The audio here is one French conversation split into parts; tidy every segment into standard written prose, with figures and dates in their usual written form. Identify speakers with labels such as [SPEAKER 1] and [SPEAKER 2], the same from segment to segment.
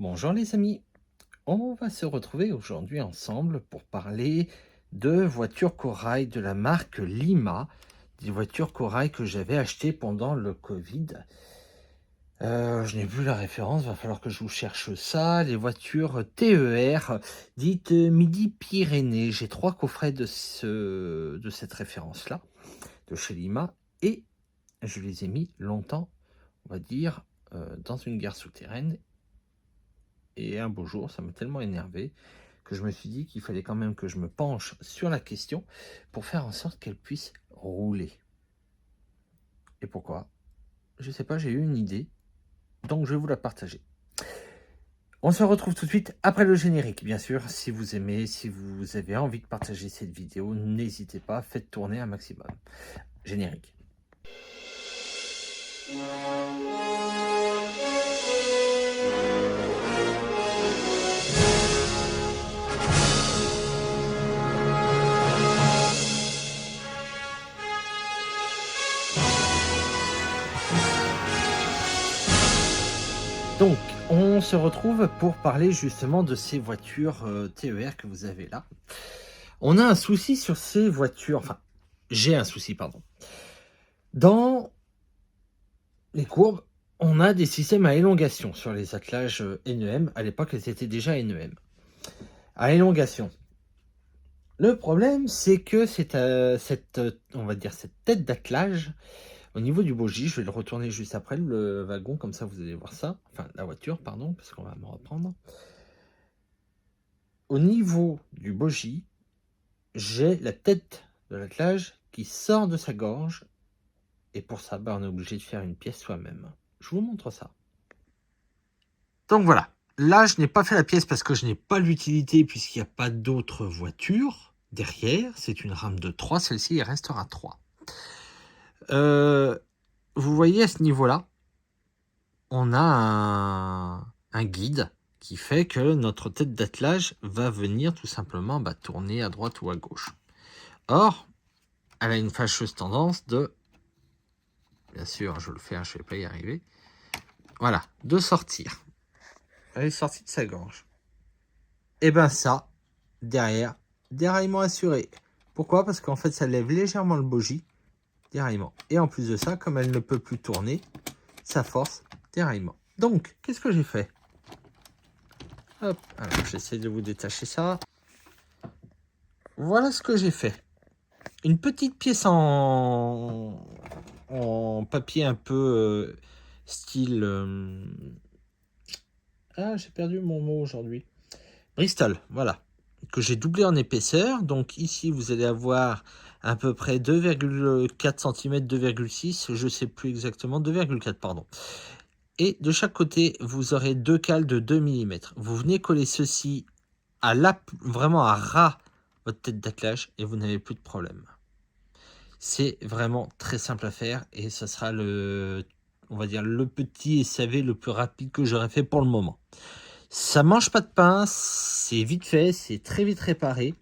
[SPEAKER 1] Bonjour les amis, on va se retrouver aujourd'hui ensemble pour parler de voitures corail de la marque Lima, des voitures corail que j'avais achetées pendant le Covid. Je n'ai plus la référence, va falloir que je vous cherche ça. Les voitures TER, dites Midi-Pyrénées. J'ai 3 coffrets de cette référence-là, de chez Lima, et je les ai mis longtemps, on va dire, dans une gare souterraine. Et un beau jour, ça m'a tellement énervé que je me suis dit qu'il fallait quand même que je me penche sur la question pour faire en sorte qu'elle puisse rouler. Et pourquoi? Je sais pas, j'ai eu une idée, donc je vais vous la partager. On se retrouve tout de suite après le générique, bien sûr. Si vous aimez, si vous avez envie de partager cette vidéo, n'hésitez pas, faites tourner un maximum. Générique. Donc, on se retrouve pour parler justement de ces voitures TER que vous avez là. On a un souci sur ces voitures, enfin, j'ai un souci, pardon. Dans les courbes, on a des systèmes à élongation sur les attelages NEM. À l'époque, elles étaient déjà NEM. À élongation. Le problème, c'est que on va dire cette tête d'attelage, au niveau du bogie, je vais le retourner juste après le wagon, comme ça vous allez voir ça. Enfin, la voiture, pardon, parce qu'on va me reprendre. Au niveau du bogie, j'ai la tête de l'attelage qui sort de sa gorge. Et pour ça, on est obligé de faire une pièce soi-même. Je vous montre ça. Donc voilà. Là, je n'ai pas fait la pièce parce que je n'ai pas l'utilité puisqu'il n'y a pas d'autres voitures derrière. C'est une rame de 3. Celle-ci, elle restera 3. Vous voyez à ce niveau-là, on a un guide qui fait que notre tête d'attelage va venir tout simplement tourner à droite ou à gauche. Or, elle a une fâcheuse tendance de... Bien sûr, je le fais, je ne vais pas y arriver. Voilà, de sortir. Elle est sortie de sa gorge. Et ben ça, derrière, déraillement assuré. Pourquoi? Parce qu'en fait, ça lève légèrement le bogie, déraillement. Et en plus de ça, comme elle ne peut plus tourner, ça force, déraillement. Donc, qu'est-ce que j'ai fait? Hop, alors j'essaie de vous détacher ça. Voilà ce que j'ai fait. Une petite pièce en papier un peu style... Ah, j'ai perdu mon mot aujourd'hui. Bristol, voilà, que j'ai doublé en épaisseur. Donc ici, vous allez avoir à peu près 2,4 cm, 2,6, je ne sais plus exactement, 2,4 pardon. Et de chaque côté, vous aurez deux cales de 2 mm. Vous venez coller ceci vraiment à ras votre tête d'attelage et vous n'avez plus de problème. C'est vraiment très simple à faire et ça sera on va dire, le petit SAV le plus rapide que j'aurais fait pour le moment. Ça mange pas de pain, c'est vite fait, c'est très vite réparé.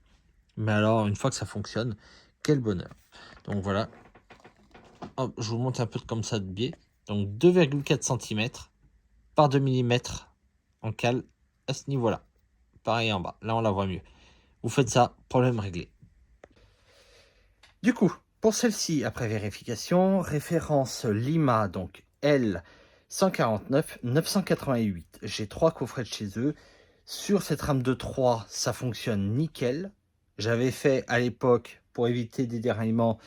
[SPEAKER 1] Mais alors, une fois que ça fonctionne, quel bonheur. Donc voilà. Hop, je vous montre un peu comme ça de biais. Donc 2,4 cm par 2 mm en cale à ce niveau-là. Pareil en bas. Là, on la voit mieux. Vous faites ça, problème réglé. Du coup, pour celle-ci, après vérification, référence Lima, donc L 149 988. J'ai 3 coffrets de chez eux. Sur cette rame de 3, ça fonctionne nickel. J'avais fait à l'époque, pour éviter des déraillements,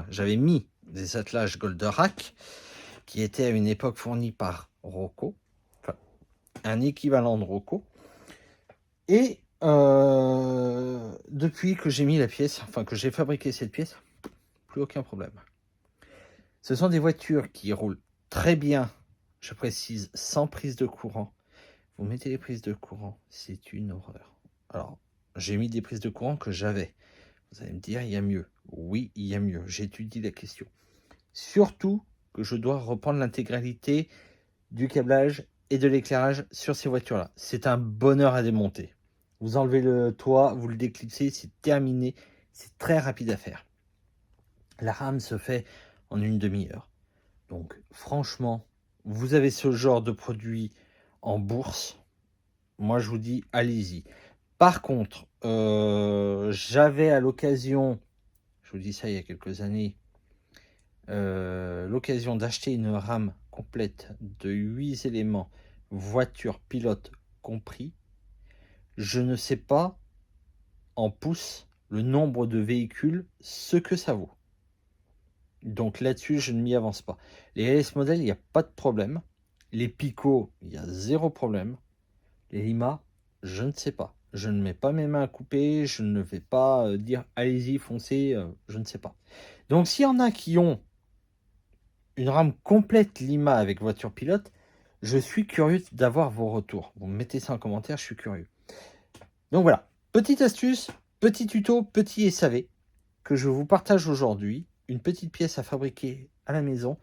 [SPEAKER 1] j'avais mis des attelages Goldorak qui étaient à une époque fournis par Rocco, enfin, un équivalent de Rocco. Et depuis que j'ai mis la pièce, que j'ai fabriqué cette pièce, plus aucun problème. Ce sont des voitures qui roulent très bien, je précise, sans prise de courant. Vous mettez les prises de courant, c'est une horreur. Alors, j'ai mis des prises de courant que j'avais. Vous allez me dire, il y a mieux. Oui, il y a mieux. J'étudie la question. Surtout que je dois reprendre l'intégralité du câblage et de l'éclairage sur ces voitures-là. C'est un bonheur à démonter. Vous enlevez le toit, vous le déclipsez, c'est terminé. C'est très rapide à faire. La rame se fait en une demi-heure. Donc, franchement, vous avez ce genre de produit en bourse, moi je vous dis allez-y. Par contre, j'avais à l'occasion, je vous dis ça il y a quelques années, l'occasion d'acheter une RAM complète de 8 éléments, voiture, pilote compris. Je ne sais pas en pouces le nombre de véhicules, ce que ça vaut. Donc là-dessus, je ne m'y avance pas. Les LS modèles, il n'y a pas de problème. Les Pico, il y a zéro problème. Les Lima, je ne sais pas. Je ne mets pas mes mains à couper, je ne vais pas dire allez-y, foncez, je ne sais pas. Donc s'il y en a qui ont une RAM complète Lima avec voiture pilote, je suis curieux d'avoir vos retours. Vous mettez ça en commentaire, je suis curieux. Donc voilà, petite astuce, petit tuto, petit SAV que je vous partage aujourd'hui. Une petite pièce à fabriquer à la maison,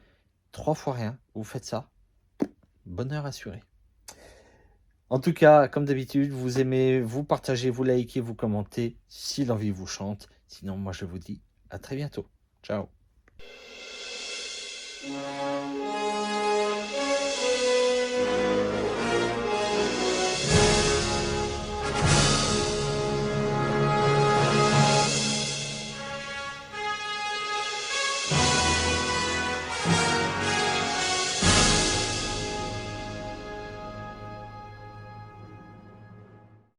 [SPEAKER 1] 3 fois rien, vous faites ça, bonheur assuré. En tout cas, comme d'habitude, vous aimez, vous partagez, vous likez, vous commentez, si l'envie vous chante. Sinon, moi je vous dis à très bientôt. Ciao.